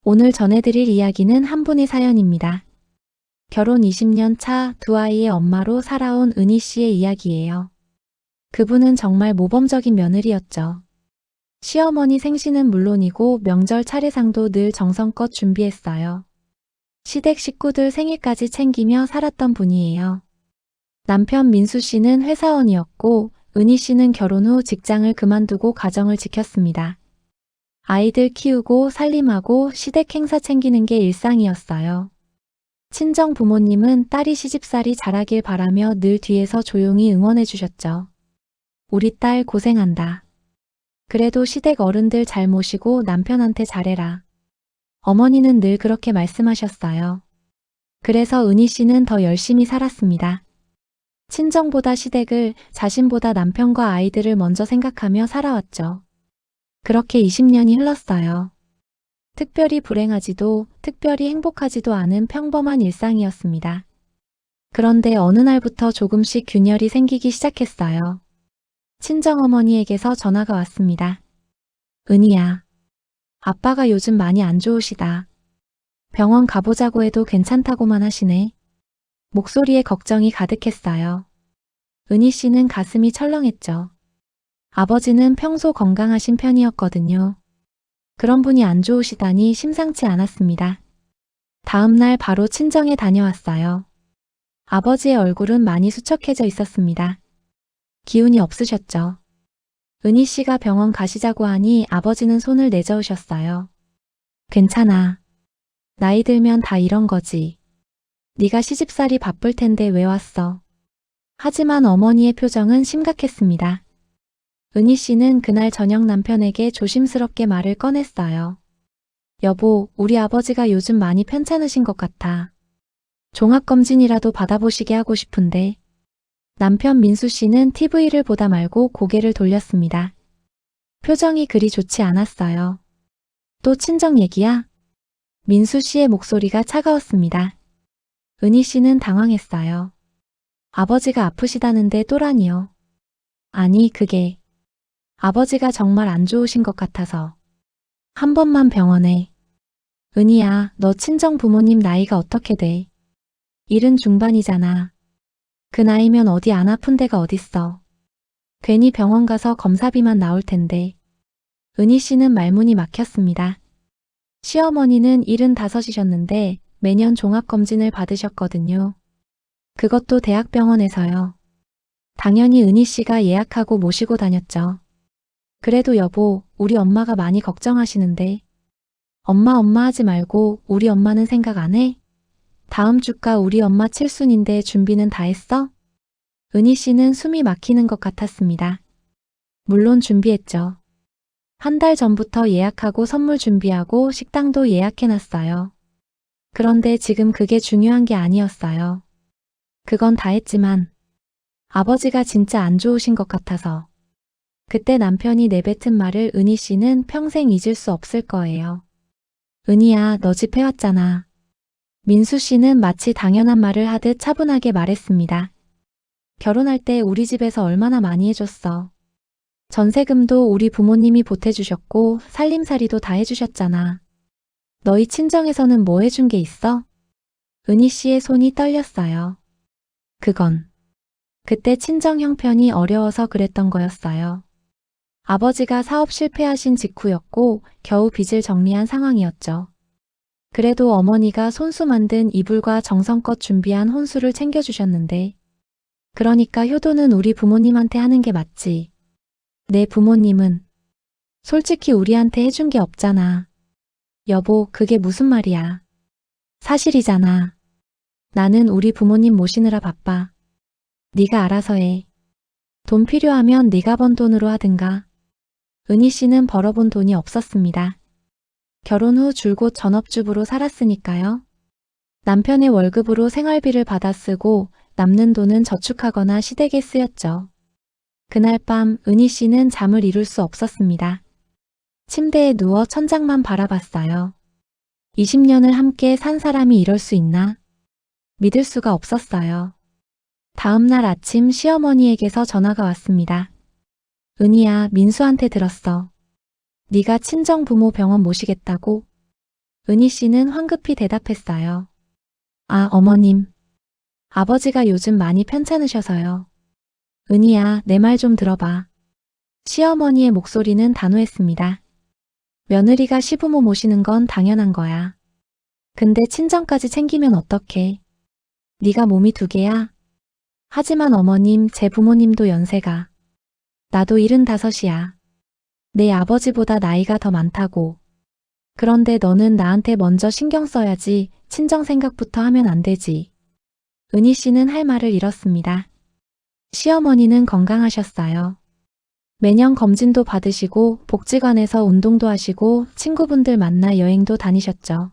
오늘 전해드릴 이야기는 한 분의 사연입니다. 결혼 20년 차 두 아이의 엄마로 살아온 은희 씨의 이야기예요. 그분은 정말 모범적인 며느리였죠. 시어머니 생신은 물론이고 명절 차례상도 늘 정성껏 준비했어요. 시댁 식구들 생일까지 챙기며 살았던 분이에요. 남편 민수 씨는 회사원이었고 은희 씨는 결혼 후 직장을 그만두고 가정을 지켰습니다. 아이들 키우고 살림하고 시댁 행사 챙기는 게 일상이었어요. 친정 부모님은 딸이 시집살이 잘하길 바라며 늘 뒤에서 조용히 응원해 주셨죠. 우리 딸 고생한다. 그래도 시댁 어른들 잘 모시고 남편한테 잘해라. 어머니는 늘 그렇게 말씀하셨어요. 그래서 은희 씨는 더 열심히 살았습니다. 친정보다 시댁을, 자신보다 남편과 아이들을 먼저 생각하며 살아왔죠. 그렇게 20년이 흘렀어요. 특별히 불행하지도, 특별히 행복하지도 않은 평범한 일상이었습니다. 그런데 어느 날부터 조금씩 균열이 생기기 시작했어요. 친정어머니에게서 전화가 왔습니다. 은희야, 아빠가 요즘 많이 안 좋으시다. 병원 가보자고 해도 괜찮다고만 하시네. 목소리에 걱정이 가득했어요. 은희 씨는 가슴이 철렁했죠. 아버지는 평소 건강하신 편이었거든요. 그런 분이 안 좋으시다니 심상치 않았습니다. 다음 날 바로 친정에 다녀왔어요. 아버지의 얼굴은 많이 수척해져 있었습니다. 기운이 없으셨죠. 은희 씨가 병원 가시자고 하니 아버지는 손을 내저으셨어요. 괜찮아. 나이 들면 다 이런 거지. 네가 시집살이 바쁠 텐데 왜 왔어? 하지만 어머니의 표정은 심각했습니다. 은희 씨는 그날 저녁 남편에게 조심스럽게 말을 꺼냈어요. 여보, 우리 아버지가 요즘 많이 편찮으신 것 같아. 종합검진이라도 받아보시게 하고 싶은데. 남편 민수 씨는 TV를 보다 말고 고개를 돌렸습니다. 표정이 그리 좋지 않았어요. 또 친정 얘기야? 민수 씨의 목소리가 차가웠습니다. 은희 씨는 당황했어요. 아버지가 아프시다는데 또라니요. 아니, 그게 아버지가 정말 안 좋으신 것 같아서. 한 번만 병원에. 은희야, 너 친정 부모님 나이가 어떻게 돼? 70 중반이잖아. 그 나이면 어디 안 아픈 데가 어딨어. 괜히 병원 가서 검사비만 나올 텐데. 은희 씨는 말문이 막혔습니다. 시어머니는 75이셨는데 매년 종합검진을 받으셨거든요. 그것도 대학병원에서요. 당연히 은희 씨가 예약하고 모시고 다녔죠. 그래도 여보, 우리 엄마가 많이 걱정하시는데. 엄마 하지 말고 우리 엄마는 생각 안 해? 다음 주가 우리 엄마 칠순인데 준비는 다 했어? 은희 씨는 숨이 막히는 것 같았습니다. 물론 준비했죠. 한 달 전부터 예약하고 선물 준비하고 식당도 예약해놨어요. 그런데 지금 그게 중요한 게 아니었어요. 그건 다 했지만 아버지가 진짜 안 좋으신 것 같아서. 그때 남편이 내뱉은 말을 은희 씨는 평생 잊을 수 없을 거예요. 은희야, 너 집 해왔잖아. 민수 씨는 마치 당연한 말을 하듯 차분하게 말했습니다. 결혼할 때 우리 집에서 얼마나 많이 해줬어. 전세금도 우리 부모님이 보태주셨고 살림살이도 다 해주셨잖아. 너희 친정에서는 뭐 해준 게 있어? 은희 씨의 손이 떨렸어요. 그건 그때 친정 형편이 어려워서 그랬던 거였어요. 아버지가 사업 실패하신 직후였고 겨우 빚을 정리한 상황이었죠. 그래도 어머니가 손수 만든 이불과 정성껏 준비한 혼수를 챙겨주셨는데 그러니까 효도는 우리 부모님한테 하는 게 맞지. 내 부모님은 솔직히 우리한테 해준 게 없잖아. 여보, 그게 무슨 말이야. 사실이잖아. 나는 우리 부모님 모시느라 바빠. 네가 알아서 해. 돈 필요하면 네가 번 돈으로 하든가. 은희 씨는 벌어본 돈이 없었습니다. 결혼 후 줄곧 전업주부로 살았으니까요. 남편의 월급으로 생활비를 받아 쓰고 남는 돈은 저축하거나 시댁에 쓰였죠. 그날 밤 은희 씨는 잠을 이룰 수 없었습니다. 침대에 누워 천장만 바라봤어요. 20년을 함께 산 사람이 이럴 수 있나? 믿을 수가 없었어요. 다음 날 아침 시어머니에게서 전화가 왔습니다. 은희야, 민수한테 들었어. 네가 친정 부모 병원 모시겠다고? 은희 씨는 황급히 대답했어요. 아, 어머님. 아버지가 요즘 많이 편찮으셔서요. 은희야, 내 말 좀 들어봐. 시어머니의 목소리는 단호했습니다. 며느리가 시부모 모시는 건 당연한 거야. 근데 친정까지 챙기면 어떡해. 네가 몸이 두 개야? 하지만 어머님, 제 부모님도 연세가. 나도 75이야. 내 아버지보다 나이가 더 많다고. 그런데 너는 나한테 먼저 신경 써야지 친정 생각부터 하면 안 되지. 은희 씨는 할 말을 잃었습니다. 시어머니는 건강하셨어요. 매년 검진도 받으시고 복지관에서 운동도 하시고 친구분들 만나 여행도 다니셨죠.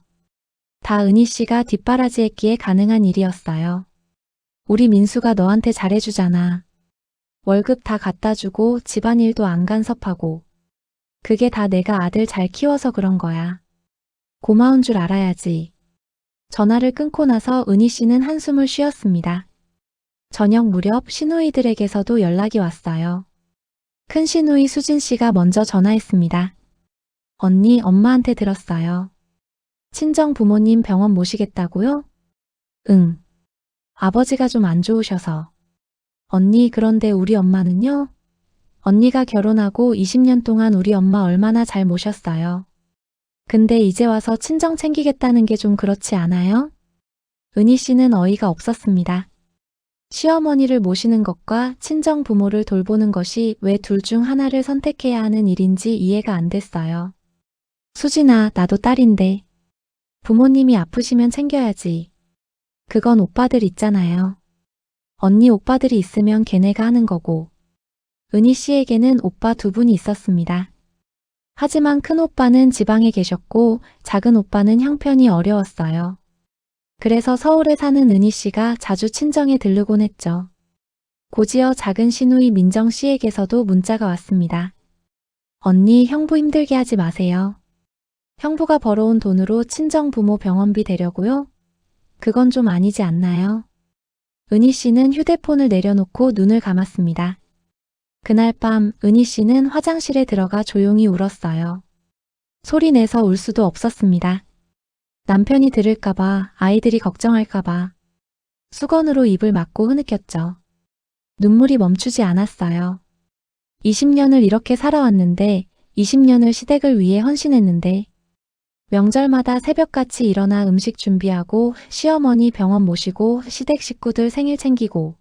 다 은희 씨가 뒷바라지했기에 가능한 일이었어요. 우리 민수가 너한테 잘해주잖아. 월급 다 갖다 주고 집안일도 안 간섭하고. 그게 다 내가 아들 잘 키워서 그런 거야. 고마운 줄 알아야지. 전화를 끊고 나서 은희 씨는 한숨을 쉬었습니다. 저녁 무렵 시누이들에게서도 연락이 왔어요. 큰 시누이 수진 씨가 먼저 전화했습니다. 언니, 엄마한테 들었어요. 친정 부모님 병원 모시겠다고요? 응. 아버지가 좀 안 좋으셔서. 언니, 그런데 우리 엄마는요? 언니가 결혼하고 20년 동안 우리 엄마 얼마나 잘 모셨어요. 근데 이제 와서 친정 챙기겠다는 게 좀 그렇지 않아요? 은희 씨는 어이가 없었습니다. 시어머니를 모시는 것과 친정 부모를 돌보는 것이 왜 둘 중 하나를 선택해야 하는 일인지 이해가 안 됐어요. 수진아, 나도 딸인데. 부모님이 아프시면 챙겨야지. 그건 오빠들 있잖아요. 언니 오빠들이 있으면 걔네가 하는 거고. 은희 씨에게는 오빠 두 분이 있었습니다. 하지만 큰 오빠는 지방에 계셨고 작은 오빠는 형편이 어려웠어요. 그래서 서울에 사는 은희 씨가 자주 친정에 들르곤 했죠. 곧이어 작은 시누이 민정 씨에게서도 문자가 왔습니다. 언니, 형부 힘들게 하지 마세요. 형부가 벌어온 돈으로 친정 부모 병원비 대려고요? 그건 좀 아니지 않나요? 은희 씨는 휴대폰을 내려놓고 눈을 감았습니다. 그날 밤 은희 씨는 화장실에 들어가 조용히 울었어요. 소리 내서 울 수도 없었습니다. 남편이 들을까봐, 아이들이 걱정할까봐. 수건으로 입을 막고 흐느꼈죠. 눈물이 멈추지 않았어요. 20년을 이렇게 살아왔는데 20년을 시댁을 위해 헌신했는데 명절마다 새벽같이 일어나 음식 준비하고 시어머니 병원 모시고 시댁 식구들 생일 챙기고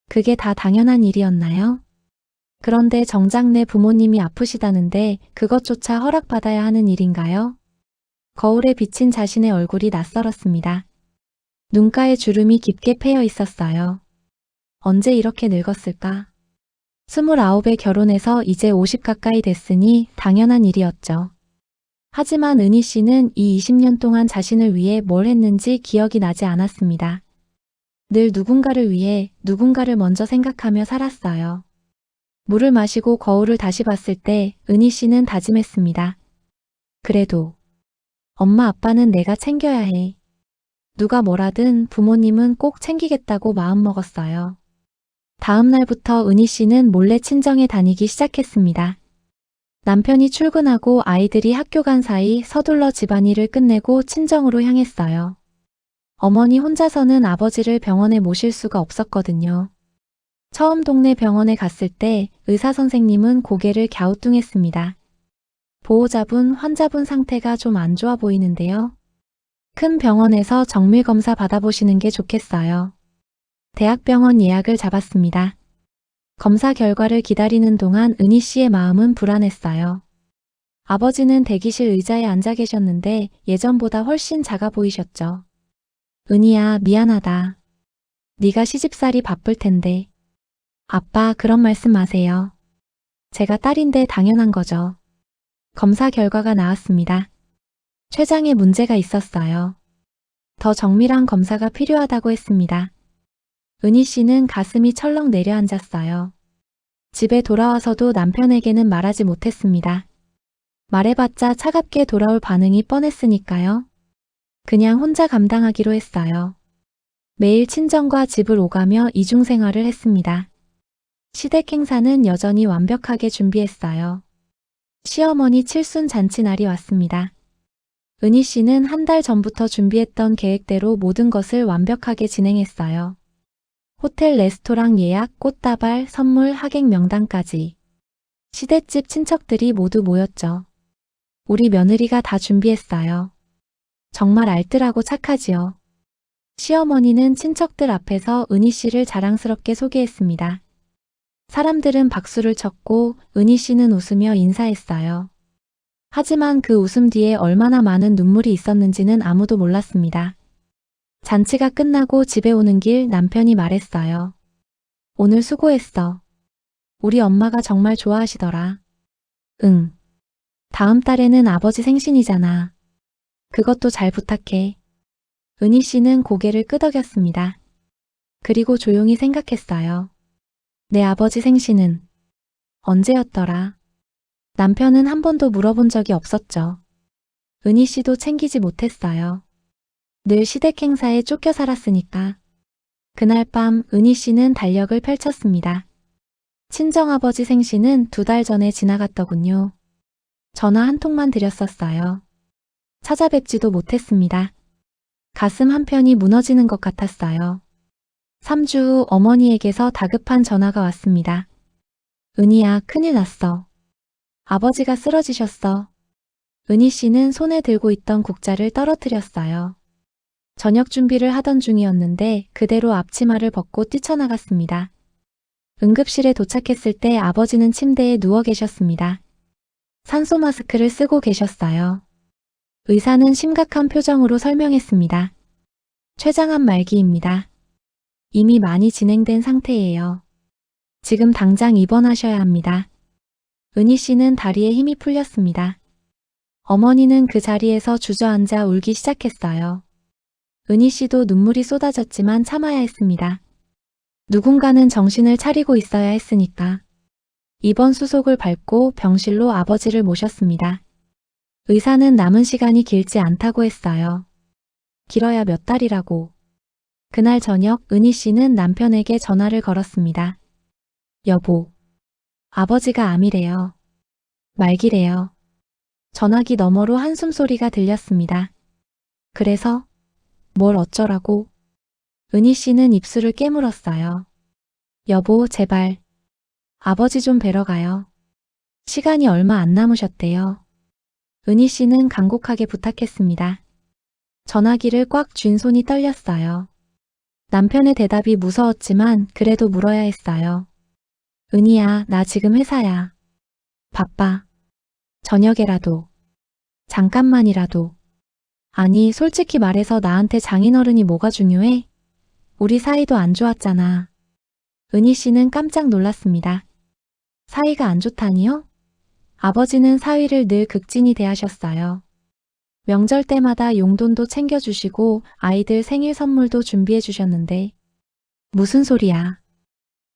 그게 다 당연한 일이었나요? 그런데 정작 내 부모님이 아프시다는데 그것조차 허락받아야 하는 일인가요? 거울에 비친 자신의 얼굴이 낯설었습니다. 눈가에 주름이 깊게 패여 있었어요. 언제 이렇게 늙었을까? 29에 결혼해서 이제 50 가까이 됐으니 당연한 일이었죠. 하지만 은희 씨는 이 20년 동안 자신을 위해 뭘 했는지 기억이 나지 않았습니다. 늘 누군가를 위해 누군가를 먼저 생각하며 살았어요. 물을 마시고 거울을 다시 봤을 때 은희 씨는 다짐했습니다. 그래도 엄마 아빠는 내가 챙겨야 해. 누가 뭐라든 부모님은 꼭 챙기겠다고 마음먹었어요. 다음 날부터 은희 씨는 몰래 친정에 다니기 시작했습니다. 남편이 출근하고 아이들이 학교 간 사이 서둘러 집안일을 끝내고 친정으로 향했어요. 어머니 혼자서는 아버지를 병원에 모실 수가 없었거든요. 처음 동네 병원에 갔을 때 의사 선생님은 고개를 갸우뚱했습니다. 보호자분, 환자분 상태가 좀 안 좋아 보이는데요. 큰 병원에서 정밀 검사 받아보시는 게 좋겠어요. 대학병원 예약을 잡았습니다. 검사 결과를 기다리는 동안 은희 씨의 마음은 불안했어요. 아버지는 대기실 의자에 앉아 계셨는데 예전보다 훨씬 작아 보이셨죠. 은희야, 미안하다. 네가 시집살이 바쁠 텐데. 아빠, 그런 말씀 마세요. 제가 딸인데 당연한 거죠. 검사 결과가 나왔습니다. 췌장에 문제가 있었어요. 더 정밀한 검사가 필요하다고 했습니다. 은희 씨는 가슴이 철렁 내려앉았어요. 집에 돌아와서도 남편에게는 말하지 못했습니다. 말해봤자 차갑게 돌아올 반응이 뻔했으니까요. 그냥 혼자 감당하기로 했어요. 매일 친정과 집을 오가며 이중생활을 했습니다. 시댁 행사는 여전히 완벽하게 준비했어요. 시어머니 칠순 잔치 날이 왔습니다. 은희 씨는 한 달 전부터 준비했던 계획대로 모든 것을 완벽하게 진행했어요. 호텔 레스토랑 예약, 꽃다발, 선물, 하객 명단까지. 시댁집 친척들이 모두 모였죠. 우리 며느리가 다 준비했어요. 정말 알뜰하고 착하지요. 시어머니는 친척들 앞에서 은희 씨를 자랑스럽게 소개했습니다. 사람들은 박수를 쳤고 은희 씨는 웃으며 인사했어요. 하지만 그 웃음 뒤에 얼마나 많은 눈물이 있었는지는 아무도 몰랐습니다. 잔치가 끝나고 집에 오는 길 남편이 말했어요. 오늘 수고했어. 우리 엄마가 정말 좋아하시더라. 응. 다음 달에는 아버지 생신이잖아. 그것도 잘 부탁해. 은희 씨는 고개를 끄덕였습니다. 그리고 조용히 생각했어요. 내 아버지 생신은 언제였더라? 남편은 한 번도 물어본 적이 없었죠. 은희 씨도 챙기지 못했어요. 늘 시댁 행사에 쫓겨 살았으니까. 그날 밤 은희 씨는 달력을 펼쳤습니다. 친정아버지 생신은 2달 전에 지나갔더군요. 전화 한 통만 드렸었어요. 찾아뵙지도 못했습니다. 가슴 한편이 무너지는 것 같았어요. 3주 후 어머니에게서 다급한 전화가 왔습니다. 은희야, 큰일 났어. 아버지가 쓰러지셨어. 은희 씨는 손에 들고 있던 국자를 떨어뜨렸어요. 저녁 준비를 하던 중이었는데 그대로 앞치마를 벗고 뛰쳐나갔습니다. 응급실에 도착했을 때 아버지는 침대에 누워 계셨습니다. 산소 마스크를 쓰고 계셨어요. 의사는 심각한 표정으로 설명했습니다. 췌장암 말기입니다. 이미 많이 진행된 상태예요. 지금 당장 입원하셔야 합니다. 은희 씨는 다리에 힘이 풀렸습니다. 어머니는 그 자리에서 주저앉아 울기 시작했어요. 은희 씨도 눈물이 쏟아졌지만 참아야 했습니다. 누군가는 정신을 차리고 있어야 했으니까. 입원 수속을 밟고 병실로 아버지를 모셨습니다. 의사는 남은 시간이 길지 않다고 했어요. 길어야 몇 달이라고. 그날 저녁 은희 씨는 남편에게 전화를 걸었습니다. 여보, 아버지가 암이래요. 말기래요. 전화기 너머로 한숨 소리가 들렸습니다. 그래서 뭘 어쩌라고? 은희 씨는 입술을 깨물었어요. 여보, 제발. 아버지 좀 뵈러 가요. 시간이 얼마 안 남으셨대요. 은희 씨는 간곡하게 부탁했습니다. 전화기를 꽉 쥔 손이 떨렸어요. 남편의 대답이 무서웠지만 그래도 물어야 했어요. 은희야, 나 지금 회사야. 바빠. 저녁에라도. 잠깐만이라도. 아니, 솔직히 말해서 나한테 장인어른이 뭐가 중요해? 우리 사이도 안 좋았잖아. 은희 씨는 깜짝 놀랐습니다. 사이가 안 좋다니요? 아버지는 사위를 늘 극진히 대하셨어요. 명절 때마다 용돈도 챙겨주시고 아이들 생일 선물도 준비해 주셨는데 무슨 소리야?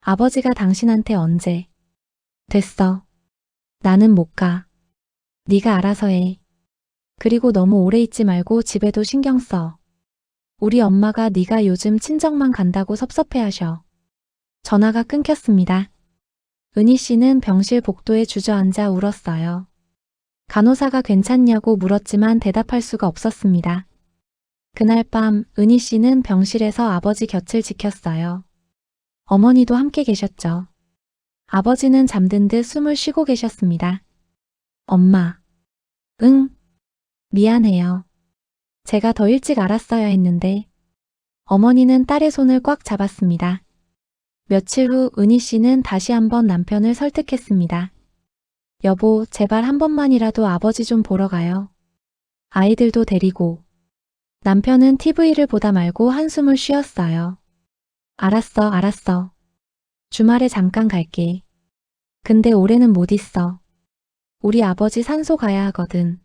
아버지가 당신한테 언제? 됐어. 나는 못 가. 네가 알아서 해. 그리고 너무 오래 있지 말고 집에도 신경 써. 우리 엄마가 네가 요즘 친정만 간다고 섭섭해하셔. 전화가 끊겼습니다. 은희 씨는 병실 복도에 주저앉아 울었어요. 간호사가 괜찮냐고 물었지만 대답할 수가 없었습니다. 그날 밤 은희 씨는 병실에서 아버지 곁을 지켰어요. 어머니도 함께 계셨죠. 아버지는 잠든 듯 숨을 쉬고 계셨습니다. 엄마. 응. 미안해요. 제가 더 일찍 알았어야 했는데. 어머니는 딸의 손을 꽉 잡았습니다. 며칠 후 은희 씨는 다시 한번 남편을 설득했습니다. 여보, 제발 한 번만이라도 아버지 좀 보러 가요. 아이들도 데리고. 남편은 TV를 보다 말고 한숨을 쉬었어요. 알았어. 주말에 잠깐 갈게. 근데 올해는 못 있어. 우리 아버지 산소 가야 하거든.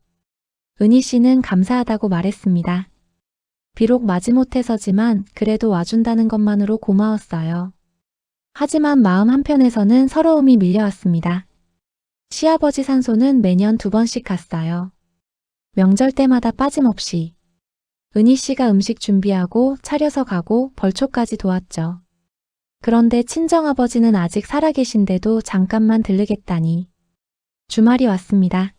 은희 씨는 감사하다고 말했습니다. 비록 마지못해서지만 그래도 와준다는 것만으로 고마웠어요. 하지만 마음 한편에서는 서러움이 밀려왔습니다. 시아버지 산소는 매년 2번씩 갔어요. 명절 때마다 빠짐없이. 은희 씨가 음식 준비하고 차려서 가고 벌초까지 도왔죠. 그런데 친정아버지는 아직 살아계신데도 잠깐만 들르겠다니. 주말이 왔습니다.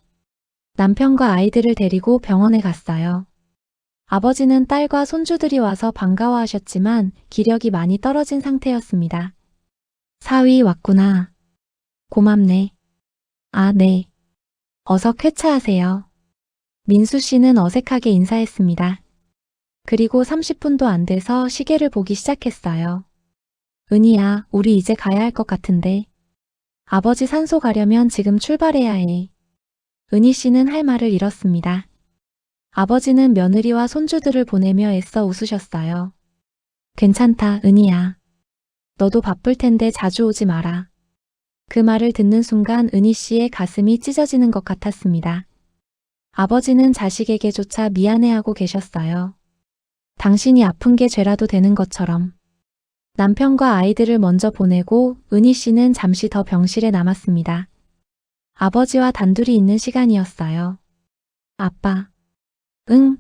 남편과 아이들을 데리고 병원에 갔어요. 아버지는 딸과 손주들이 와서 반가워하셨지만 기력이 많이 떨어진 상태였습니다. 사위 왔구나. 고맙네. 아, 네. 어서 쾌차하세요. 민수 씨는 어색하게 인사했습니다. 그리고 30분도 안 돼서 시계를 보기 시작했어요. 은희야, 우리 이제 가야 할 것 같은데. 아버지 산소 가려면 지금 출발해야 해. 은희 씨는 할 말을 잃었습니다. 아버지는 며느리와 손주들을 보내며 애써 웃으셨어요. 괜찮다, 은희야. 너도 바쁠 텐데 자주 오지 마라. 그 말을 듣는 순간 은희 씨의 가슴이 찢어지는 것 같았습니다. 아버지는 자식에게조차 미안해하고 계셨어요. 당신이 아픈 게 죄라도 되는 것처럼. 남편과 아이들을 먼저 보내고 은희 씨는 잠시 더 병실에 남았습니다. 아버지와 단둘이 있는 시간이었어요. 아빠. 응.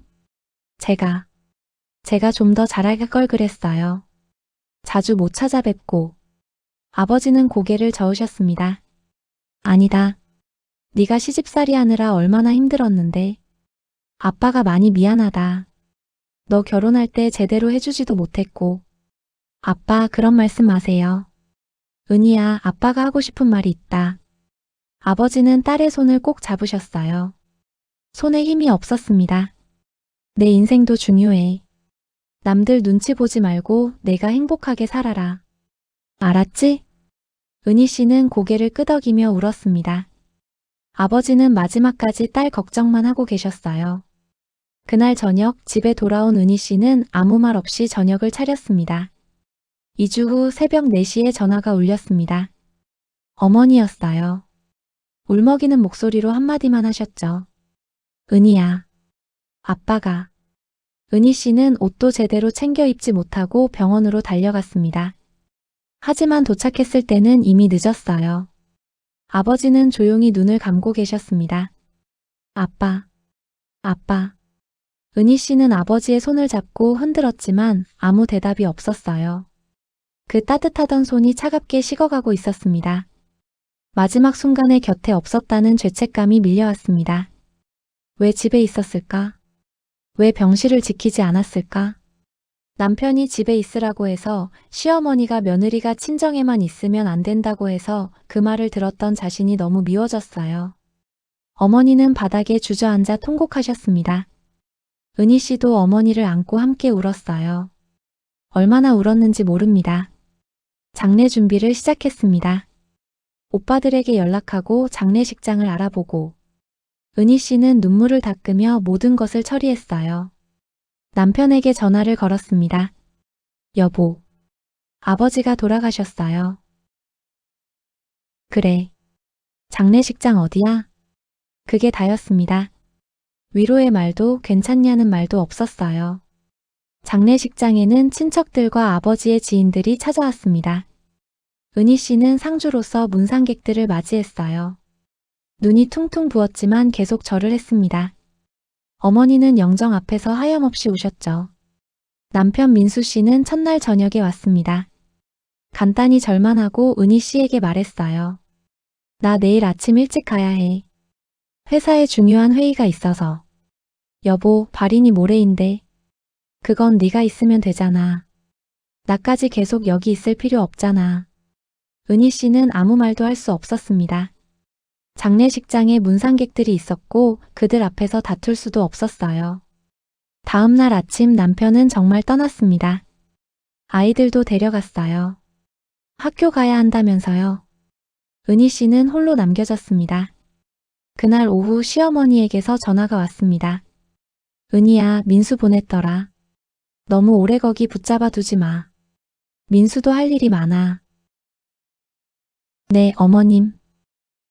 제가 좀 더 잘할 걸 그랬어요. 자주 못 찾아뵙고. 아버지는 고개를 저으셨습니다. 아니다. 네가 시집살이 하느라 얼마나 힘들었는데. 아빠가 많이 미안하다. 너 결혼할 때 제대로 해주지도 못했고. 아빠, 그런 말씀 마세요. 은희야, 아빠가 하고 싶은 말이 있다. 아버지는 딸의 손을 꼭 잡으셨어요. 손에 힘이 없었습니다. 내 인생도 중요해. 남들 눈치 보지 말고 내가 행복하게 살아라. 알았지? 은희 씨는 고개를 끄덕이며 울었습니다. 아버지는 마지막까지 딸 걱정만 하고 계셨어요. 그날 저녁 집에 돌아온 은희 씨는 아무 말 없이 저녁을 차렸습니다. 2주 후 새벽 4시에 전화가 울렸습니다. 어머니였어요. 울먹이는 목소리로 한마디만 하셨죠. 은희야. 아빠가. 은희 씨는 옷도 제대로 챙겨 입지 못하고 병원으로 달려갔습니다. 하지만 도착했을 때는 이미 늦었어요. 아버지는 조용히 눈을 감고 계셨습니다. 아빠. 아빠. 은희 씨는 아버지의 손을 잡고 흔들었지만 아무 대답이 없었어요. 그 따뜻하던 손이 차갑게 식어가고 있었습니다. 마지막 순간에 곁에 없었다는 죄책감이 밀려왔습니다. 왜 집에 있었을까? 왜 병실을 지키지 않았을까? 남편이 집에 있으라고 해서, 시어머니가 며느리가 친정에만 있으면 안 된다고 해서 그 말을 들었던 자신이 너무 미워졌어요. 어머니는 바닥에 주저앉아 통곡하셨습니다. 은희 씨도 어머니를 안고 함께 울었어요. 얼마나 울었는지 모릅니다. 장례 준비를 시작했습니다. 오빠들에게 연락하고 장례식장을 알아보고, 은희 씨는 눈물을 닦으며 모든 것을 처리했어요. 남편에게 전화를 걸었습니다. 여보, 아버지가 돌아가셨어요. 그래. 장례식장 어디야? 그게 다였습니다. 위로의 말도 괜찮냐는 말도 없었어요. 장례식장에는 친척들과 아버지의 지인들이 찾아왔습니다. 은희 씨는 상주로서 문상객들을 맞이했어요. 눈이 퉁퉁 부었지만 계속 절을 했습니다. 어머니는 영정 앞에서 하염없이 우셨죠. 남편 민수 씨는 첫날 저녁에 왔습니다. 간단히 절만 하고 은희 씨에게 말했어요. 나 내일 아침 일찍 가야 해. 회사에 중요한 회의가 있어서. 여보, 발인이 모레인데. 그건 네가 있으면 되잖아. 나까지 계속 여기 있을 필요 없잖아. 은희 씨는 아무 말도 할 수 없었습니다. 장례식장에 문상객들이 있었고 그들 앞에서 다툴 수도 없었어요. 다음 날 아침 남편은 정말 떠났습니다. 아이들도 데려갔어요. 학교 가야 한다면서요. 은희 씨는 홀로 남겨졌습니다. 그날 오후 시어머니에게서 전화가 왔습니다. 은희야, 민수 보냈더라. 너무 오래 거기 붙잡아 두지 마. 민수도 할 일이 많아. 네, 어머님.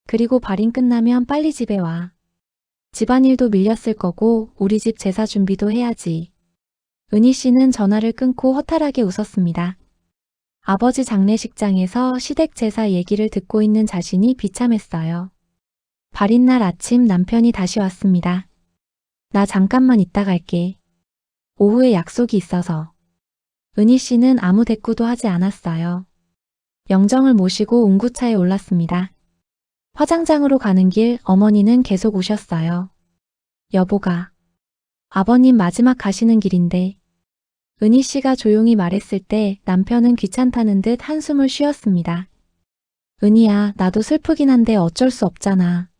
그리고 발인 끝나면 빨리 집에 와. 집안일도 밀렸을 거고 우리 집 제사 준비도 해야지. 은희 씨는 전화를 끊고 허탈하게 웃었습니다. 아버지 장례식장에서 시댁 제사 얘기를 듣고 있는 자신이 비참했어요. 발인날 아침 남편이 다시 왔습니다. 나 잠깐만 있다 갈게. 오후에 약속이 있어서. 은희 씨는 아무 대꾸도 하지 않았어요. 영정을 모시고 운구차에 올랐습니다. 화장장으로 가는 길 어머니는 계속 우셨어요. 여보가. 아버님 마지막 가시는 길인데. 은희 씨가 조용히 말했을 때 남편은 귀찮다는 듯 한숨을 쉬었습니다. 은희야, 나도 슬프긴 한데 어쩔 수 없잖아.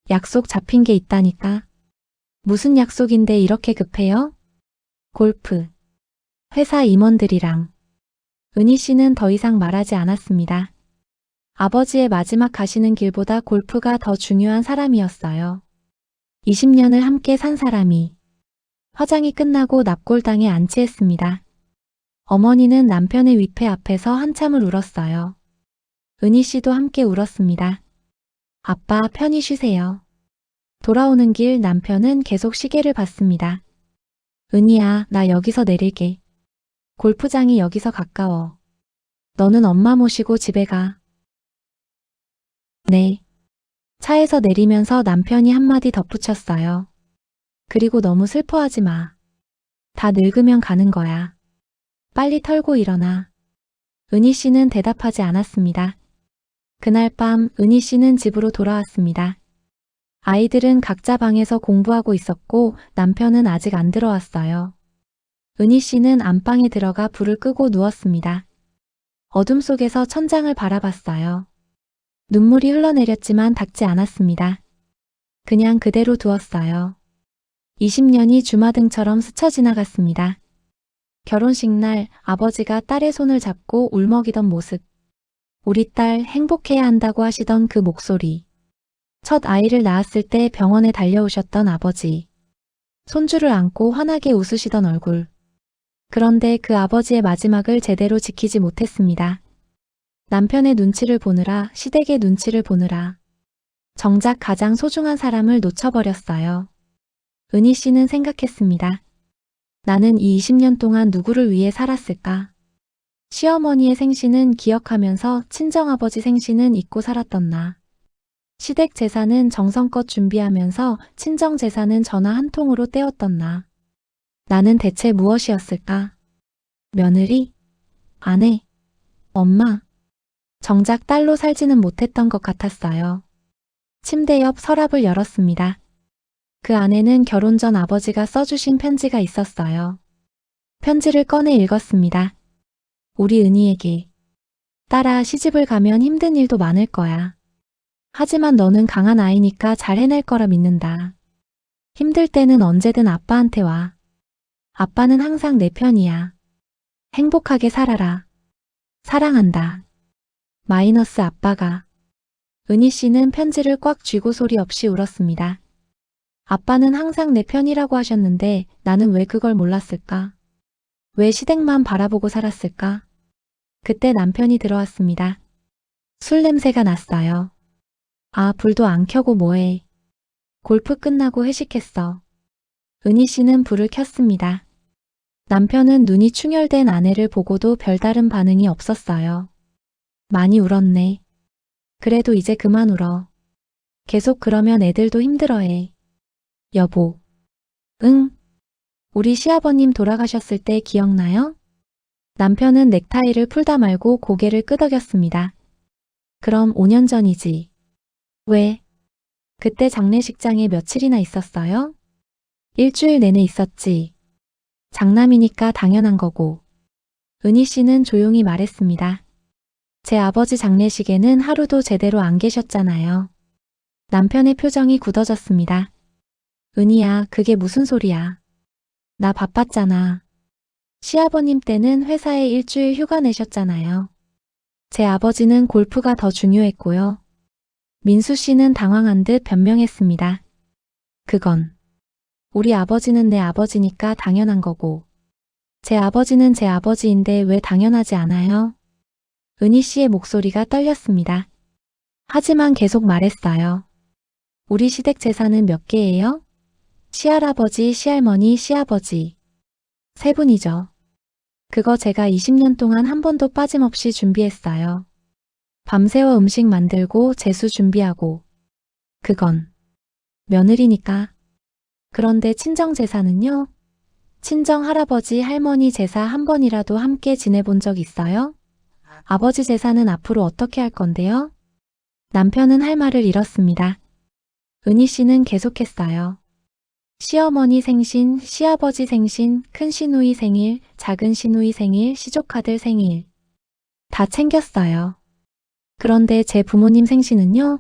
약속 잡힌 게 있다니까. 무슨 약속인데 이렇게 급해요? 골프. 회사 임원들이랑. 은희 씨는 더 이상 말하지 않았습니다. 아버지의 마지막 가시는 길보다 골프가 더 중요한 사람이었어요. 20년을 함께 산 사람이. 화장이 끝나고 납골당에 안치했습니다. 어머니는 남편의 위패 앞에서 한참을 울었어요. 은희 씨도 함께 울었습니다. 아빠, 편히 쉬세요. 돌아오는 길 남편은 계속 시계를 봤습니다. 은희야, 나 여기서 내릴게. 골프장이 여기서 가까워. 너는 엄마 모시고 집에 가. 네. 차에서 내리면서 남편이 한마디 덧붙였어요. 그리고 너무 슬퍼하지 마. 다 늙으면 가는 거야. 빨리 털고 일어나. 은희 씨는 대답하지 않았습니다. 그날 밤 은희 씨는 집으로 돌아왔습니다. 아이들은 각자 방에서 공부하고 있었고 남편은 아직 안 들어왔어요. 은희 씨는 안방에 들어가 불을 끄고 누웠습니다. 어둠 속에서 천장을 바라봤어요. 눈물이 흘러내렸지만 닿지 않았습니다. 그냥 그대로 두었어요. 20년이 주마등처럼 스쳐 지나갔습니다. 결혼식 날 아버지가 딸의 손을 잡고 울먹이던 모습. 우리 딸 행복해야 한다고 하시던 그 목소리. 첫 아이를 낳았을 때 병원에 달려오셨던 아버지. 손주를 안고 환하게 웃으시던 얼굴. 그런데 그 아버지의 마지막을 제대로 지키지 못했습니다. 남편의 눈치를 보느라, 시댁의 눈치를 보느라. 정작 가장 소중한 사람을 놓쳐버렸어요. 은희 씨는 생각했습니다. 나는 이 20년 동안 누구를 위해 살았을까? 시어머니의 생신은 기억하면서 친정아버지 생신은 잊고 살았던 나. 시댁 제사는 정성껏 준비하면서 친정 제사는 전화 한 통으로 때웠던 나. 나는 대체 무엇이었을까? 며느리? 아내? 엄마? 정작 딸로 살지는 못했던 것 같았어요. 침대 옆 서랍을 열었습니다. 그 안에는 결혼 전 아버지가 써주신 편지가 있었어요. 편지를 꺼내 읽었습니다. 우리 은희에게. 딸아, 시집을 가면 힘든 일도 많을 거야. 하지만 너는 강한 아이니까 잘 해낼 거라 믿는다. 힘들 때는 언제든 아빠한테 와. 아빠는 항상 내 편이야. 행복하게 살아라. 사랑한다. 마이너스 아빠가. 은희 씨는 편지를 꽉 쥐고 소리 없이 울었습니다. 아빠는 항상 내 편이라고 하셨는데 나는 왜 그걸 몰랐을까? 왜 시댁만 바라보고 살았을까? 그때 남편이 들어왔습니다. 술 냄새가 났어요. 아, 불도 안 켜고 뭐해. 골프 끝나고 회식했어. 은희 씨는 불을 켰습니다. 남편은 눈이 충혈된 아내를 보고도 별다른 반응이 없었어요. 많이 울었네. 그래도 이제 그만 울어. 계속 그러면 애들도 힘들어해. 여보. 응. 우리 시아버님 돌아가셨을 때 기억나요? 남편은 넥타이를 풀다 말고 고개를 끄덕였습니다. 그럼 5년 전이지. 왜? 그때 장례식장에 며칠이나 있었어요? 일주일 내내 있었지. 장남이니까 당연한 거고. 은희 씨는 조용히 말했습니다. 제 아버지 장례식에는 하루도 제대로 안 계셨잖아요. 남편의 표정이 굳어졌습니다. 은희야, 그게 무슨 소리야. 나 바빴잖아. 시아버님 때는 회사에 일주일 휴가 내셨잖아요. 제 아버지는 골프가 더 중요했고요. 민수 씨는 당황한 듯 변명했습니다. 그건. 우리 아버지는 내 아버지니까 당연한 거고. 제 아버지는 제 아버지인데 왜 당연하지 않아요? 은희 씨의 목소리가 떨렸습니다. 하지만 계속 말했어요. 우리 시댁 재산은 몇 개예요? 시할아버지, 시할머니, 시아버지. 세 분이죠. 그거 제가 20년 동안 한 번도 빠짐없이 준비했어요. 밤새워 음식 만들고 재수 준비하고. 그건 며느리니까. 그런데 친정 제사는요? 친정 할아버지, 할머니 제사 한 번이라도 함께 지내본 적 있어요? 아버지 제사는 앞으로 어떻게 할 건데요? 남편은 할 말을 잃었습니다. 은희 씨는 계속했어요. 시어머니 생신, 시아버지 생신, 큰 시누이 생일, 작은 시누이 생일, 시조카들 생일. 다 챙겼어요. 그런데 제 부모님 생신은요?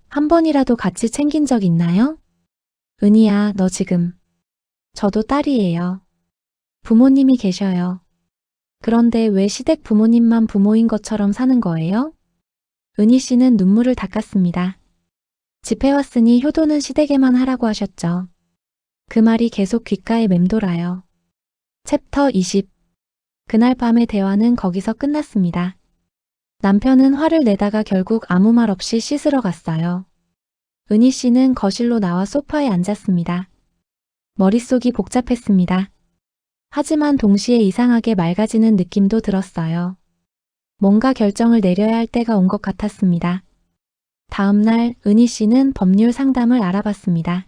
한 번이라도 같이 챙긴 적 있나요? 은희야, 너 지금. 저도 딸이에요. 부모님이 계셔요. 그런데 왜 시댁 부모님만 부모인 것처럼 사는 거예요? 은희 씨는 눈물을 닦았습니다. 집해왔으니 효도는 시댁에만 하라고 하셨죠. 그 말이 계속 귓가에 맴돌아요. 챕터 20. 그날 밤의 대화는 거기서 끝났습니다. 남편은 화를 내다가 결국 아무 말 없이 씻으러 갔어요. 은희 씨는 거실로 나와 소파에 앉았습니다. 머릿속이 복잡했습니다. 하지만 동시에 이상하게 맑아지는 느낌도 들었어요. 뭔가 결정을 내려야 할 때가 온 것 같았습니다. 다음 날 은희 씨는 법률 상담을 알아봤습니다.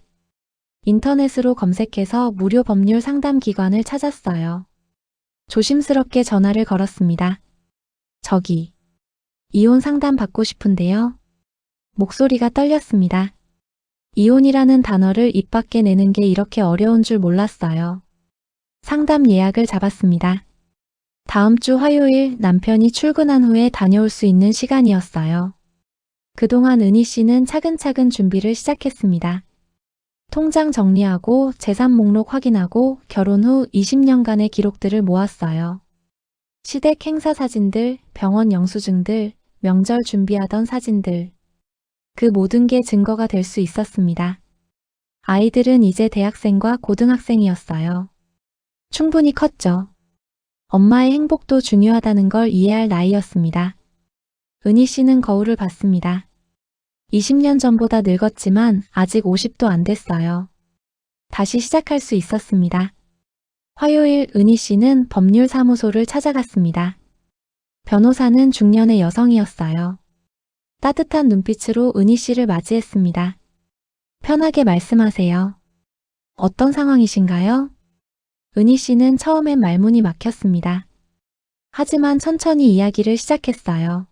인터넷으로 검색해서 무료 법률 상담 기관을 찾았어요. 조심스럽게 전화를 걸었습니다. 저기, 이혼 상담 받고 싶은데요. 목소리가 떨렸습니다. 이혼이라는 단어를 입 밖에 내는 게 이렇게 어려운 줄 몰랐어요. 상담 예약을 잡았습니다. 다음 주 화요일 남편이 출근한 후에 다녀올 수 있는 시간이었어요. 그동안 은희 씨는 차근차근 준비를 시작했습니다. 통장 정리하고 재산 목록 확인하고 결혼 후 20년간의 기록들을 모았어요. 시댁 행사 사진들, 병원 영수증들, 명절 준비하던 사진들. 그 모든 게 증거가 될 수 있었습니다. 아이들은 이제 대학생과 고등학생이었어요. 충분히 컸죠. 엄마의 행복도 중요하다는 걸 이해할 나이였습니다. 은희 씨는 거울을 봤습니다. 20년 전보다 늙었지만 아직 50도 안 됐어요. 다시 시작할 수 있었습니다. 화요일 은희 씨는 법률사무소를 찾아갔습니다. 변호사는 중년의 여성이었어요. 따뜻한 눈빛으로 은희 씨를 맞이했습니다. 편하게 말씀하세요. 어떤 상황이신가요? 은희 씨는 처음엔 말문이 막혔습니다. 하지만 천천히 이야기를 시작했어요.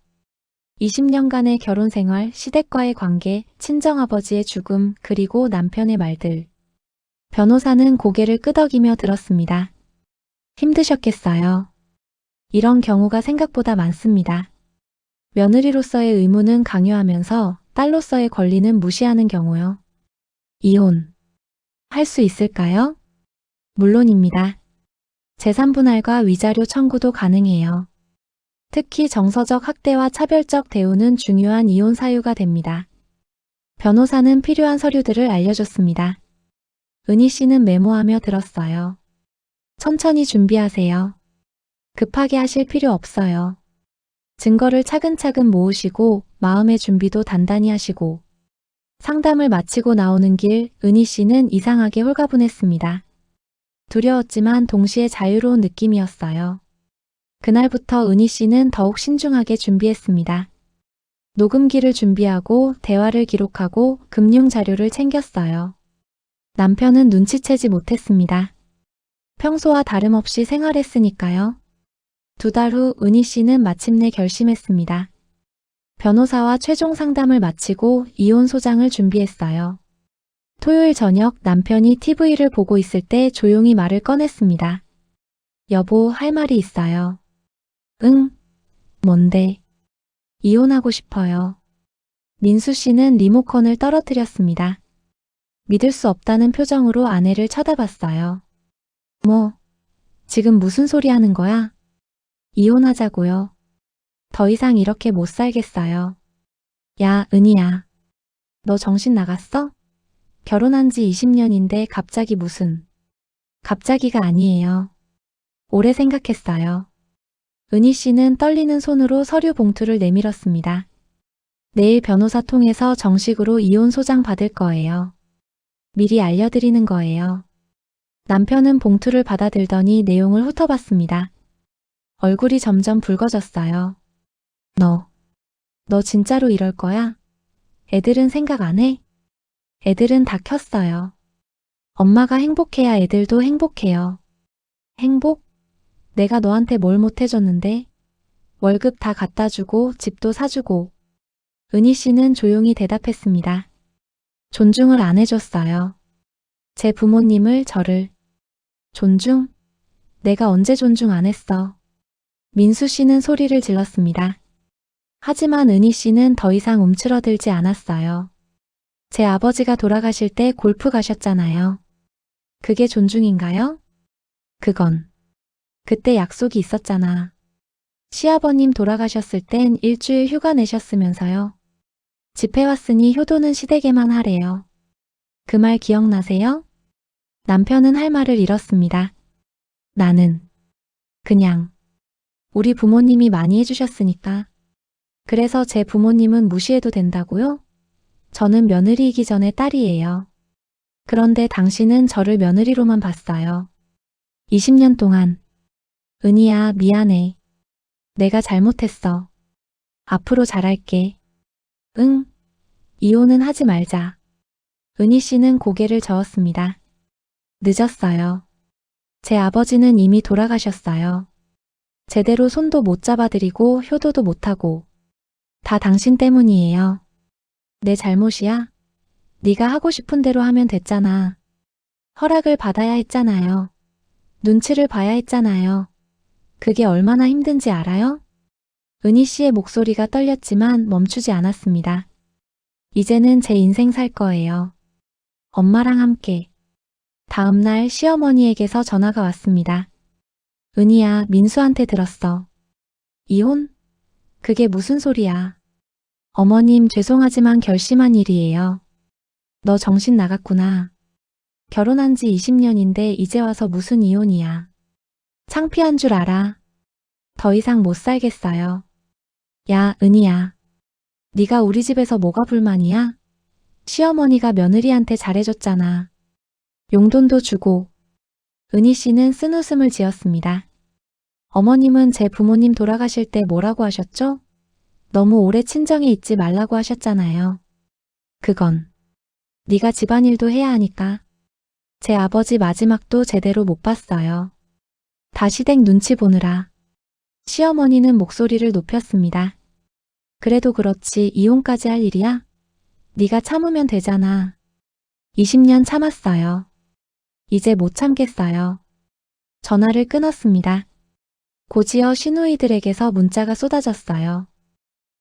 20년간의 결혼 생활, 시댁과의 관계, 친정아버지의 죽음, 그리고 남편의 말들. 변호사는 고개를 끄덕이며 들었습니다. 힘드셨겠어요. 이런 경우가 생각보다 많습니다. 며느리로서의 의무는 강요하면서 딸로서의 권리는 무시하는 경우요. 이혼. 할 수 있을까요? 물론입니다. 재산 분할과 위자료 청구도 가능해요. 특히 정서적 학대와 차별적 대우는 중요한 이혼 사유가 됩니다. 변호사는 필요한 서류들을 알려줬습니다. 은희 씨는 메모하며 들었어요. 천천히 준비하세요. 급하게 하실 필요 없어요. 증거를 차근차근 모으시고 마음의 준비도 단단히 하시고. 상담을 마치고 나오는 길 은희 씨는 이상하게 홀가분했습니다. 두려웠지만 동시에 자유로운 느낌이었어요. 그날부터 은희 씨는 더욱 신중하게 준비했습니다. 녹음기를 준비하고 대화를 기록하고 금융 자료를 챙겼어요. 남편은 눈치채지 못했습니다. 평소와 다름없이 생활했으니까요. 2달 후 은희 씨는 마침내 결심했습니다. 변호사와 최종 상담을 마치고 이혼 소장을 준비했어요. 토요일 저녁 남편이 TV를 보고 있을 때 조용히 말을 꺼냈습니다. 여보, 할 말이 있어요. 응? 뭔데? 이혼하고 싶어요. 민수 씨는 리모컨을 떨어뜨렸습니다. 믿을 수 없다는 표정으로 아내를 쳐다봤어요. 뭐, 지금 무슨 소리 하는 거야? 이혼하자고요. 더 이상 이렇게 못 살겠어요. 야, 은희야. 너 정신 나갔어? 결혼한 지 20년인데 갑자기 무슨. 갑자기가 아니에요. 오래 생각했어요. 은희 씨는 떨리는 손으로 서류 봉투를 내밀었습니다. 내일 변호사 통해서 정식으로 이혼 소장 받을 거예요. 미리 알려드리는 거예요. 남편은 봉투를 받아들더니 내용을 훑어봤습니다. 얼굴이 점점 붉어졌어요. 너 진짜로 이럴 거야? 애들은 생각 안 해? 애들은 다 컸어요. 엄마가 행복해야 애들도 행복해요. 행복? 내가 너한테 뭘 못해줬는데? 월급 다 갖다 주고 집도 사주고. 은희 씨는 조용히 대답했습니다. 존중을 안 해줬어요. 제 부모님을 저를 존중? 내가 언제 존중 안 했어. 민수 씨는 소리를 질렀습니다. 하지만 은희 씨는 더 이상 움츠러들지 않았어요. 제 아버지가 돌아가실 때 골프 가셨잖아요. 그게 존중인가요? 그건 그때 약속이 있었잖아. 시아버님 돌아가셨을 땐 일주일 휴가 내셨으면서요. 집에 왔으니 효도는 시댁에만 하래요. 그 말 기억나세요? 남편은 할 말을 잃었습니다. 나는 그냥 우리 부모님이 많이 해주셨으니까. 그래서 제 부모님은 무시해도 된다고요? 저는 며느리이기 전에 딸이에요. 그런데 당신은 저를 며느리로만 봤어요. 20년 동안. 은희야, 미안해. 내가 잘못했어. 앞으로 잘할게. 응. 이혼은 하지 말자. 은희 씨는 고개를 저었습니다. 늦었어요. 제 아버지는 이미 돌아가셨어요. 제대로 손도 못 잡아드리고 효도도 못하고. 다 당신 때문이에요. 내 잘못이야? 네가 하고 싶은 대로 하면 됐잖아. 허락을 받아야 했잖아요. 눈치를 봐야 했잖아요. 그게 얼마나 힘든지 알아요? 은희 씨의 목소리가 떨렸지만 멈추지 않았습니다. 이제는 제 인생 살 거예요. 엄마랑 함께. 다음 날 시어머니에게서 전화가 왔습니다. 은희야, 민수한테 들었어. 이혼? 그게 무슨 소리야. 어머님 죄송하지만 결심한 일이에요. 너 정신 나갔구나. 결혼한 지 20년인데 이제 와서 무슨 이혼이야. 창피한 줄 알아. 더 이상 못 살겠어요. 야, 은희야. 네가 우리 집에서 뭐가 불만이야? 시어머니가 며느리한테 잘해줬잖아. 용돈도 주고. 은희 씨는 쓴웃음을 지었습니다. 어머님은 제 부모님 돌아가실 때 뭐라고 하셨죠? 너무 오래 친정에 있지 말라고 하셨잖아요. 그건 네가 집안일도 해야 하니까. 제 아버지 마지막도 제대로 못 봤어요. 다 시댁 눈치 보느라. 시어머니는 목소리를 높였습니다. 그래도 그렇지 이혼까지 할 일이야? 네가 참으면 되잖아. 20년 참았어요. 이제 못 참겠어요. 전화를 끊었습니다. 고지어 시누이들에게서 문자가 쏟아졌어요.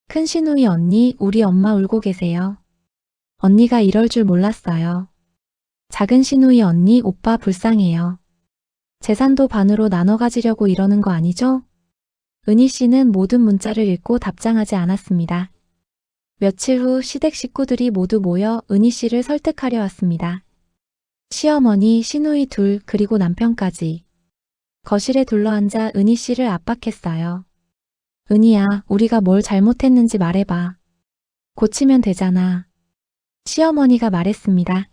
큰 시누이 언니, 우리 엄마 울고 계세요. 언니가 이럴 줄 몰랐어요. 작은 시누이 언니, 오빠 불쌍해요. 재산도 반으로 나눠 가지려고 이러는 거 아니죠? 은희 씨는 모든 문자를 읽고 답장하지 않았습니다. 며칠 후 시댁 식구들이 모두 모여 은희 씨를 설득하려 왔습니다. 시어머니, 시누이 둘, 그리고 남편까지. 거실에 둘러앉아 은희 씨를 압박했어요. 은희야, 우리가 뭘 잘못했는지 말해봐. 고치면 되잖아. 시어머니가 말했습니다.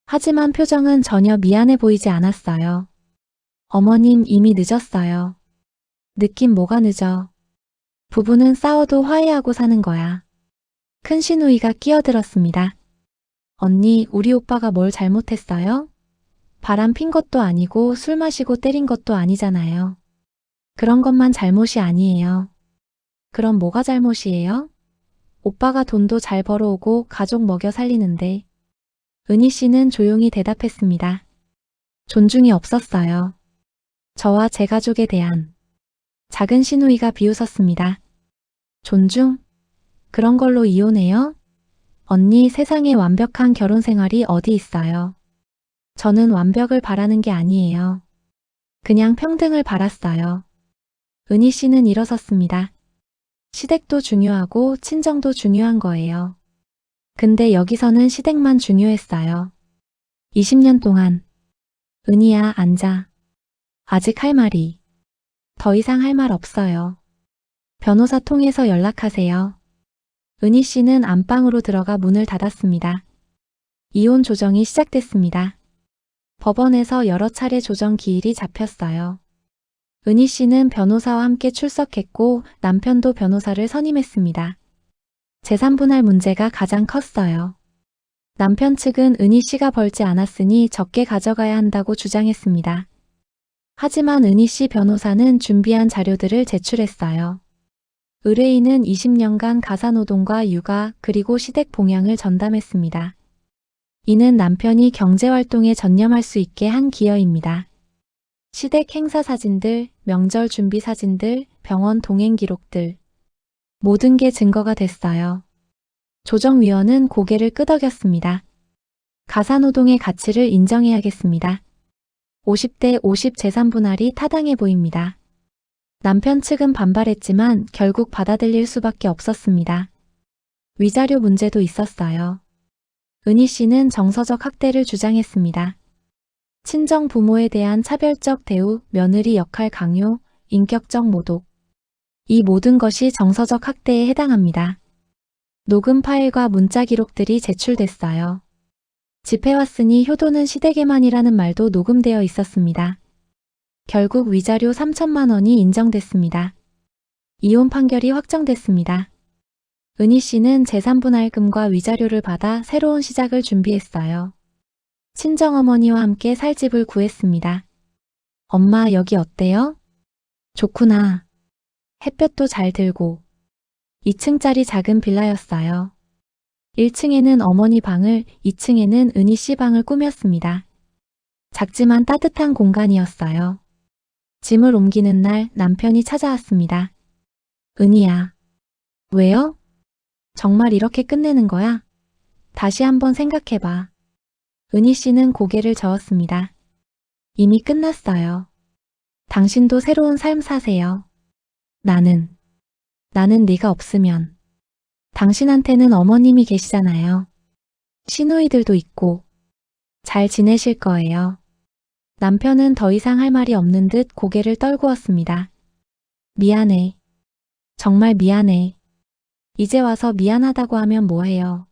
하지만 표정은 전혀 미안해 보이지 않았어요. 어머님 이미 늦었어요. 늦긴 뭐가 늦어. 부부는 싸워도 화해하고 사는 거야. 큰 시누이가 끼어들었습니다. 언니, 우리 오빠가 뭘 잘못했어요? 바람 핀 것도 아니고 술 마시고 때린 것도 아니잖아요. 그런 것만 잘못이 아니에요. 그럼 뭐가 잘못이에요? 오빠가 돈도 잘 벌어오고 가족 먹여 살리는데. 은희 씨는 조용히 대답했습니다. 존중이 없었어요. 저와 제 가족에 대한. 작은 시누이가 비웃었습니다. 존중? 그런 걸로 이혼해요? 언니, 세상에 완벽한 결혼 생활이 어디 있어요. 저는 완벽을 바라는 게 아니에요. 그냥 평등을 바랐어요. 은희 씨는 일어섰습니다. 시댁도 중요하고 친정도 중요한 거예요. 근데 여기서는 시댁만 중요했어요. 20년 동안. 은희야, 앉아. 아직 할 말이. 더 이상 할 말 없어요. 변호사 통해서 연락하세요. 은희 씨는 안방으로 들어가 문을 닫았습니다. 이혼 조정이 시작됐습니다. 법원에서 여러 차례 조정 기일이 잡혔어요. 은희 씨는 변호사와 함께 출석했고 남편도 변호사를 선임했습니다. 재산 분할 문제가 가장 컸어요. 남편 측은 은희 씨가 벌지 않았으니 적게 가져가야 한다고 주장했습니다. 하지만 은희 씨 변호사는 준비한 자료들을 제출했어요. 의뢰인은 20년간 가사노동과 육아 그리고 시댁 봉양을 전담했습니다. 이는 남편이 경제활동에 전념할 수 있게 한 기여입니다. 시댁 행사 사진들, 명절 준비 사진들, 병원 동행 기록들. 모든 게 증거가 됐어요. 조정위원은 고개를 끄덕였습니다. 가사노동의 가치를 인정해야겠습니다. 50대 50 재산 분할이 타당해 보입니다. 남편 측은 반발했지만 결국 받아들일 수밖에 없었습니다. 위자료 문제도 있었어요. 은희 씨는 정서적 학대를 주장했습니다. 친정 부모에 대한 차별적 대우, 며느리 역할 강요, 인격적 모독. 이 모든 것이 정서적 학대에 해당합니다. 녹음 파일과 문자 기록들이 제출됐어요. 집해왔으니 효도는 시댁에만이라는 말도 녹음되어 있었습니다. 결국 위자료 3천만 원이 인정됐습니다. 이혼 판결이 확정됐습니다. 은희 씨는 재산분할금과 위자료를 받아 새로운 시작을 준비했어요. 친정어머니와 함께 살 집을 구했습니다. 엄마 여기 어때요? 좋구나. 햇볕도 잘 들고. 2층짜리 작은 빌라였어요. 1층에는 어머니 방을, 2층에는 은희 씨 방을 꾸몄습니다. 작지만 따뜻한 공간이었어요. 짐을 옮기는 날 남편이 찾아왔습니다. 은희야. 왜요? 정말 이렇게 끝내는 거야? 다시 한번 생각해봐. 은희 씨는 고개를 저었습니다. 이미 끝났어요. 당신도 새로운 삶 사세요. 나는 네가 없으면. 당신한테는 어머님이 계시잖아요. 시누이들도 있고. 잘 지내실 거예요. 남편은 더 이상 할 말이 없는 듯 고개를 떨구었습니다. 미안해. 정말 미안해. 이제 와서 미안하다고 하면 뭐해요.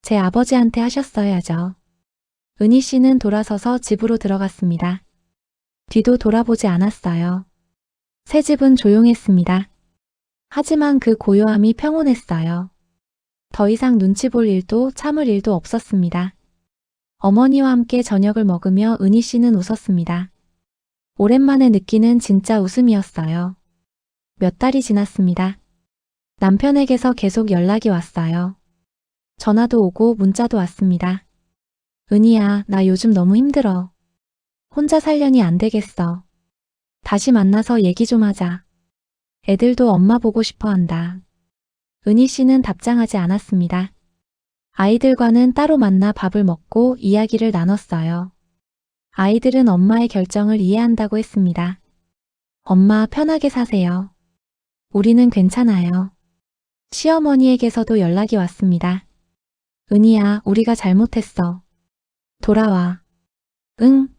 제 아버지한테 하셨어야죠. 은희 씨는 돌아서서 집으로 들어갔습니다. 뒤도 돌아보지 않았어요. 새 집은 조용했습니다. 하지만 그 고요함이 평온했어요. 더 이상 눈치 볼 일도 참을 일도 없었습니다. 어머니와 함께 저녁을 먹으며 은희 씨는 웃었습니다. 오랜만에 느끼는 진짜 웃음이었어요. 몇 달이 지났습니다. 남편에게서 계속 연락이 왔어요. 전화도 오고 문자도 왔습니다. 은희야, 나 요즘 너무 힘들어. 혼자 살려니 안 되겠어. 다시 만나서 얘기 좀 하자. 애들도 엄마 보고 싶어 한다. 은희 씨는 답장하지 않았습니다. 아이들과는 따로 만나 밥을 먹고 이야기를 나눴어요. 아이들은 엄마의 결정을 이해한다고 했습니다. 엄마 편하게 사세요. 우리는 괜찮아요. 시어머니에게서도 연락이 왔습니다. 은희야, 우리가 잘못했어. 돌아와. 응.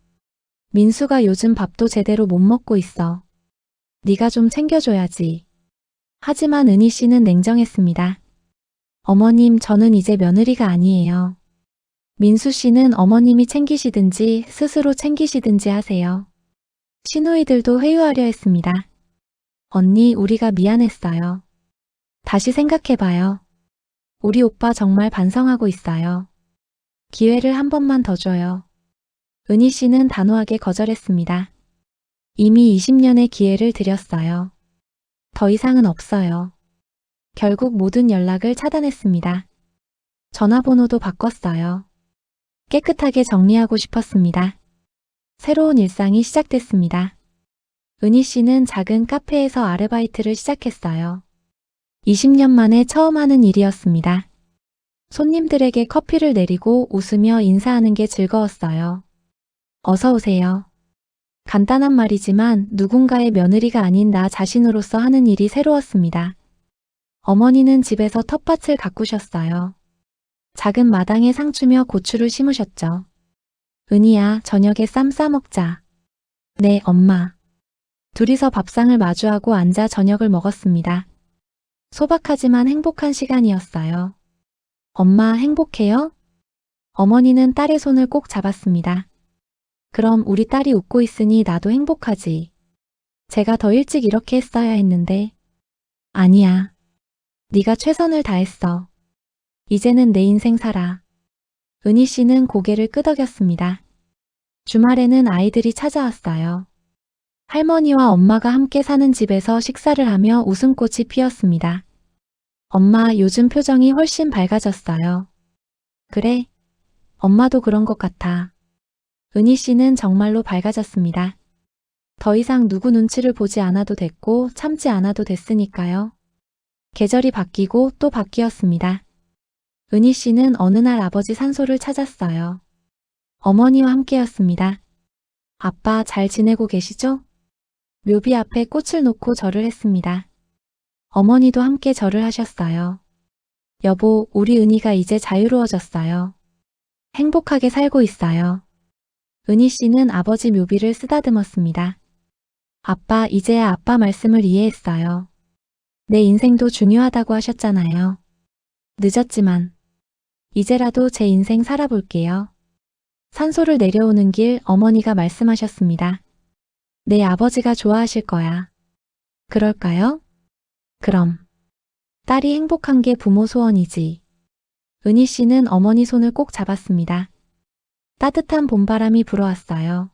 민수가 요즘 밥도 제대로 못 먹고 있어. 네가 좀 챙겨줘야지. 하지만 은희 씨는 냉정했습니다. 어머님, 저는 이제 며느리가 아니에요. 민수 씨는 어머님이 챙기시든지 스스로 챙기시든지 하세요. 시누이들도 회유하려 했습니다. 언니, 우리가 미안했어요. 다시 생각해봐요. 우리 오빠 정말 반성하고 있어요. 기회를 한 번만 더 줘요. 은희 씨는 단호하게 거절했습니다. 이미 20년의 기회를 드렸어요. 더 이상은 없어요. 결국 모든 연락을 차단했습니다. 전화번호도 바꿨어요. 깨끗하게 정리하고 싶었습니다. 새로운 일상이 시작됐습니다. 은희 씨는 작은 카페에서 아르바이트를 시작했어요. 20년 만에 처음 하는 일이었습니다. 손님들에게 커피를 내리고 웃으며 인사하는 게 즐거웠어요. 어서 오세요. 간단한 말이지만 누군가의 며느리가 아닌 나 자신으로서 하는 일이 새로웠습니다. 어머니는 집에서 텃밭을 가꾸셨어요. 작은 마당에 상추며 고추를 심으셨죠. 은희야, 저녁에 쌈 싸먹자. 네, 엄마. 둘이서 밥상을 마주하고 앉아 저녁을 먹었습니다. 소박하지만 행복한 시간이었어요. 엄마 행복해요? 어머니는 딸의 손을 꼭 잡았습니다. 그럼 우리 딸이 웃고 있으니 나도 행복하지. 제가 더 일찍 이렇게 했어야 했는데. 아니야. 네가 최선을 다했어. 이제는 내 인생 살아. 은희 씨는 고개를 끄덕였습니다. 주말에는 아이들이 찾아왔어요. 할머니와 엄마가 함께 사는 집에서 식사를 하며 웃음꽃이 피었습니다. 엄마, 요즘 표정이 훨씬 밝아졌어요. 그래? 엄마도 그런 것 같아. 은희 씨는 정말로 밝아졌습니다. 더 이상 누구 눈치를 보지 않아도 됐고 참지 않아도 됐으니까요. 계절이 바뀌고 또 바뀌었습니다. 은희 씨는 어느 날 아버지 산소를 찾았어요. 어머니와 함께였습니다. 아빠 잘 지내고 계시죠? 묘비 앞에 꽃을 놓고 절을 했습니다. 어머니도 함께 절을 하셨어요. 여보, 우리 은희가 이제 자유로워졌어요. 행복하게 살고 있어요. 은희 씨는 아버지 묘비를 쓰다듬었습니다. 아빠, 이제야 아빠 말씀을 이해했어요. 내 인생도 중요하다고 하셨잖아요. 늦었지만 이제라도 제 인생 살아볼게요. 산소를 내려오는 길 어머니가 말씀하셨습니다. 내 아버지가 좋아하실 거야. 그럴까요? 그럼. 딸이 행복한 게 부모 소원이지. 은희 씨는 어머니 손을 꼭 잡았습니다. 따뜻한 봄바람이 불어왔어요.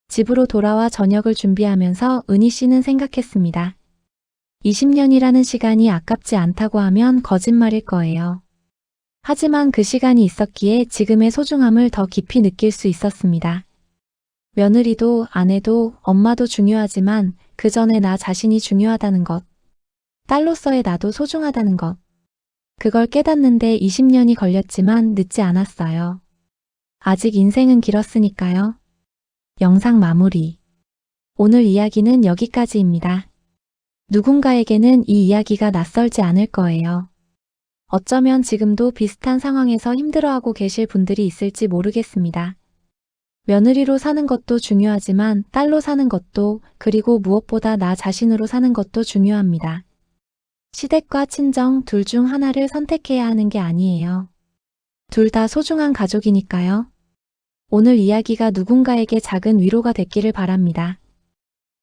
집으로 돌아와 저녁을 준비하면서 은희 씨는 생각했습니다. 20년이라는 시간이 아깝지 않다고 하면 거짓말일 거예요. 하지만 그 시간이 있었기에 지금의 소중함을 더 깊이 느낄 수 있었습니다. 며느리도 아내도 엄마도 중요하지만 그 전에 나 자신이 중요하다는 것. 딸로서의 나도 소중하다는 것. 그걸 깨닫는데 20년이 걸렸지만 늦지 않았어요. 아직 인생은 길었으니까요. 영상 마무리. 오늘 이야기는 여기까지입니다. 누군가에게는 이 이야기가 낯설지 않을 거예요. 어쩌면 지금도 비슷한 상황에서 힘들어하고 계실 분들이 있을지 모르겠습니다. 며느리로 사는 것도 중요하지만 딸로 사는 것도, 그리고 무엇보다 나 자신으로 사는 것도 중요합니다. 시댁과 친정 둘 중 하나를 선택해야 하는 게 아니에요. 둘 다 소중한 가족이니까요. 오늘 이야기가 누군가에게 작은 위로가 됐기를 바랍니다.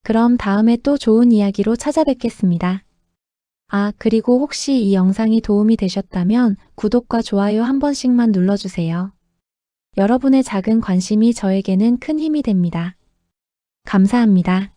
그럼 다음에 또 좋은 이야기로 찾아뵙겠습니다. 아, 그리고 혹시 이 영상이 도움이 되셨다면 구독과 좋아요 한 번씩만 눌러주세요. 여러분의 작은 관심이 저에게는 큰 힘이 됩니다. 감사합니다.